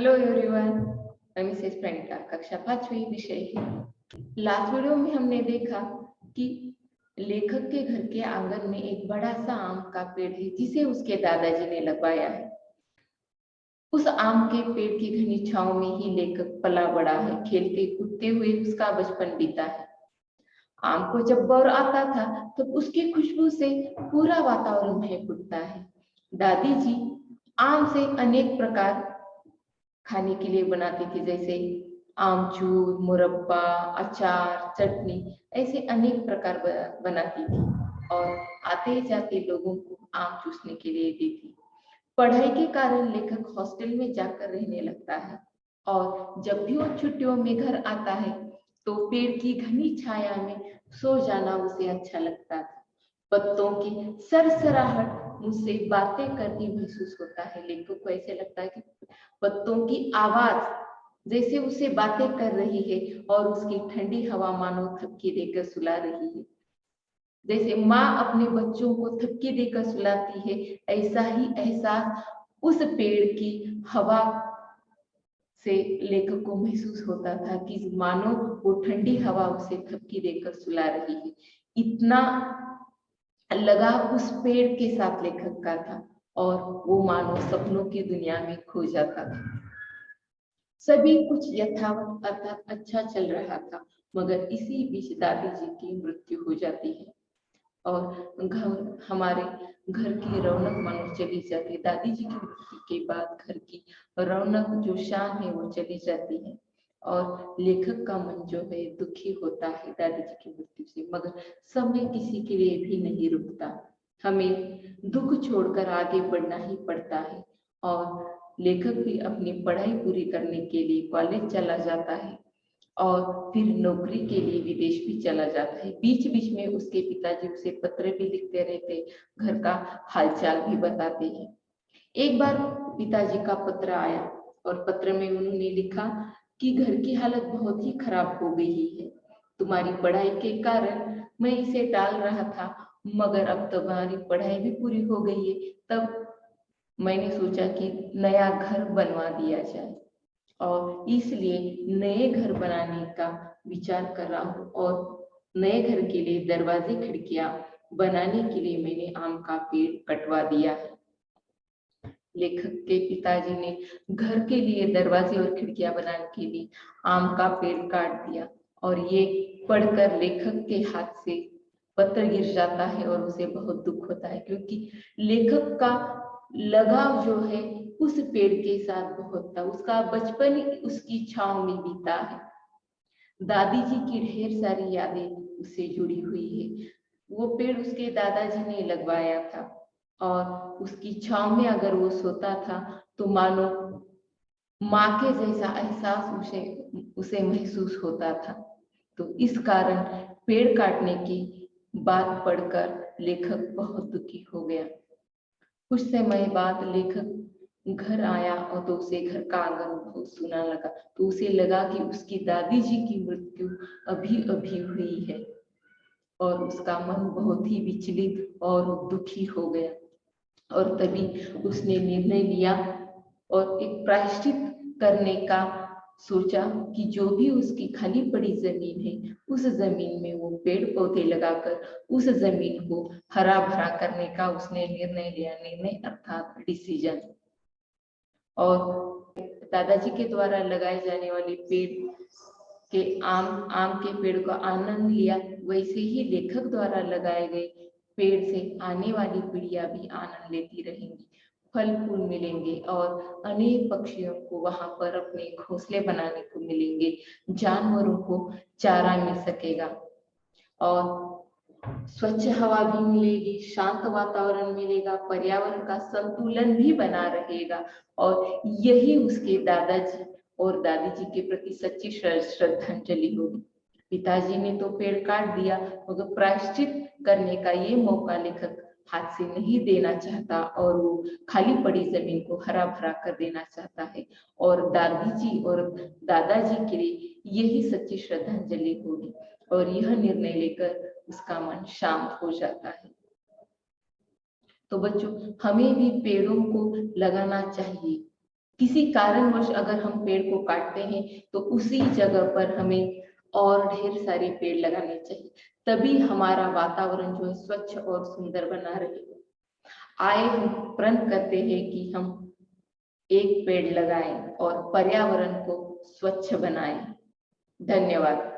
Hello everyone, मैं Mrs Pranita, कक्षा 5वीं विषय है। लास्ट वीडियो में हमने देखा कि लेखक के घर के आंगन में एक बड़ा सा आम का पेड़ है जिसे उसके दादाजी ने लगवाया है। उस आम के पेड़ की घनी छांव में ही लेखक पला बड़ा है। खेलते कूदते हुए उसका बचपन बीता है। आम को जब बौर आता था तो उसकी खुशबू से पूरा वातावरण महक उठता है। दादी जी आम से अनेक प्रकार खाने के लिए बनाती थी, जैसे आमचूर, मुरब्बा, अचार, चटनी, ऐसे अनेक प्रकार बनाती थी और आते जाते लोगों को आम चूसने के लिए देती। पढ़ाई के कारण लेखक हॉस्टल में जाकर रहने लगता है और जब भी वो छुट्टियों में घर आता है तो पेड़ की घनी छाया में सो जाना उसे अच्छा लगता था। पत्तों की सरसराहट मुझसे बातें करती महसूस होता है। लेखक को ऐसे लगता है कि पत्तों की आवाज जैसे उसे बातें कर रही है और उसकी ठंडी हवा मानो थपकी देकर सुला रही है। जैसे माँ अपने बच्चों को थपकी देकर सुलाती है, ऐसा ही एहसास उस पेड़ की हवा से लेखक को महसूस होता था कि मानो वो ठंडी हवा उसे थपकी देकर सुला रही है। इतना लगाव उस पेड़ के साथ लेखक का था और वो मानो सपनों की दुनिया में खो जाता था। सभी कुछ यथावत अर्थात अच्छा चल रहा था, मगर इसी बीच दादी जी की मृत्यु हो जाती है और हमारे घर की रौनक मानो चली जाती है। दादी जी की मृत्यु के बाद घर की रौनक जो शान है वो चली जाती है और लेखक का मन जो है दुखी होता है दादी जी की मृत्यु से, मगर समय किसी के लिए भी नहीं रुकता। हमें दुख छोड़कर आगे बढ़ना ही पड़ता है और लेखक भी अपनी पढ़ाई पूरी करने के लिए कॉलेज चला जाता है और फिर नौकरी के लिए विदेश भी चला जाता है। बीच बीच में उसके पिताजी उसे पत्र भी लिखते रहते, घर का हालचाल भी बताते हैं। एक बार पिताजी का पत्र आया और पत्र में उन्होंने लिखा कि घर की हालत बहुत ही खराब हो गई है। तुम्हारी पढ़ाई के कारण मैं इसे टाल रहा था, मगर अब तुम्हारी पढ़ाई भी पूरी हो गई है, तब मैंने सोचा कि नया घर बनवा दिया जाए और इसलिए नए घर बनाने का विचार कर रहा हूँ और नए घर के लिए दरवाजे खिड़कियां बनाने के लिए मैंने आम का पेड़ कटवा दिया है। लेखक के पिताजी ने घर के लिए दरवाजे और खिड़कियां बनाने के लिए आम का पेड़ काट दिया और ये पढ़कर लेखक के हाथ से पत्र गिर जाता है और उसे बहुत दुख होता है, क्योंकि लेखक का लगाव जो है उस पेड़ के साथ बहुत था। उसका बचपन उसकी छांव में बीता है। दादी जी की ढेर सारी यादें उससे जुड़ी हुई है। वो पेड़ उसके दादाजी ने लगवाया था और उसकी छांव में अगर वो सोता था तो मानो माँ के जैसा एहसास उसे महसूस होता था। तो इस कारण पेड़ काटने की बात पढ़कर लेखक बहुत दुखी हो गया। कुछ समय बाद लेखक घर आया और तो उसे घर का आंगन बहुत सुना लगा, तो उसे लगा कि उसकी दादी जी की मृत्यु अभी अभी हुई है और उसका मन बहुत ही विचलित और दुखी हो गया और तभी उसने निर्णय लिया और एक प्रायश्चित करने का सोचा कि जो भी उसकी खाली पड़ी जमीन है उस जमीन में वो पेड़ पौधे लगाकर उस जमीन को हरा भरा करने का उसने निर्णय लिया। निर्णय अर्थात डिसीजन। और दादाजी के द्वारा लगाए जाने वाले पेड़ के आम के पेड़ का आनंद लिया, वैसे ही लेखक द्वारा लगाए गए पेड़ से आने वाली पीढ़ियां भी आनंद लेती रहेंगी। फल फूल मिलेंगे और अनेक पक्षियों को वहां पर अपने घोंसले बनाने को मिलेंगे, जानवरों को चारा मिल सकेगा और स्वच्छ हवा भी मिलेगी, शांत वातावरण मिलेगा, पर्यावरण का संतुलन भी बना रहेगा और यही उसके दादाजी और दादी जी के प्रति सच्ची श्रद्धांजलि होगी। पिताजी ने तो पेड़ काट दिया, मगर प्रायश्चित करने का ये मौका लेखक हाथ से नहीं देना चाहता और वो खाली पड़ी जमीन को हरा भरा कर देना चाहता है और दादी जी और दादाजी के लिए यही सच्ची श्रद्धांजलि होगी और यह निर्णय लेकर उसका मन शांत हो जाता है। तो बच्चों, हमें भी पेड़ों को लगाना चाहिए किसी कारणवश अगर हम पेड़ को काटते हैं तो उसी जगह पर हमें और ढेर सारे पेड़ लगाने चाहिए, तभी हमारा वातावरण जो है स्वच्छ और सुंदर बना रहेगा। आए हम प्रण करते हैं कि हम एक पेड़ लगाएं और पर्यावरण को स्वच्छ बनाएं। धन्यवाद।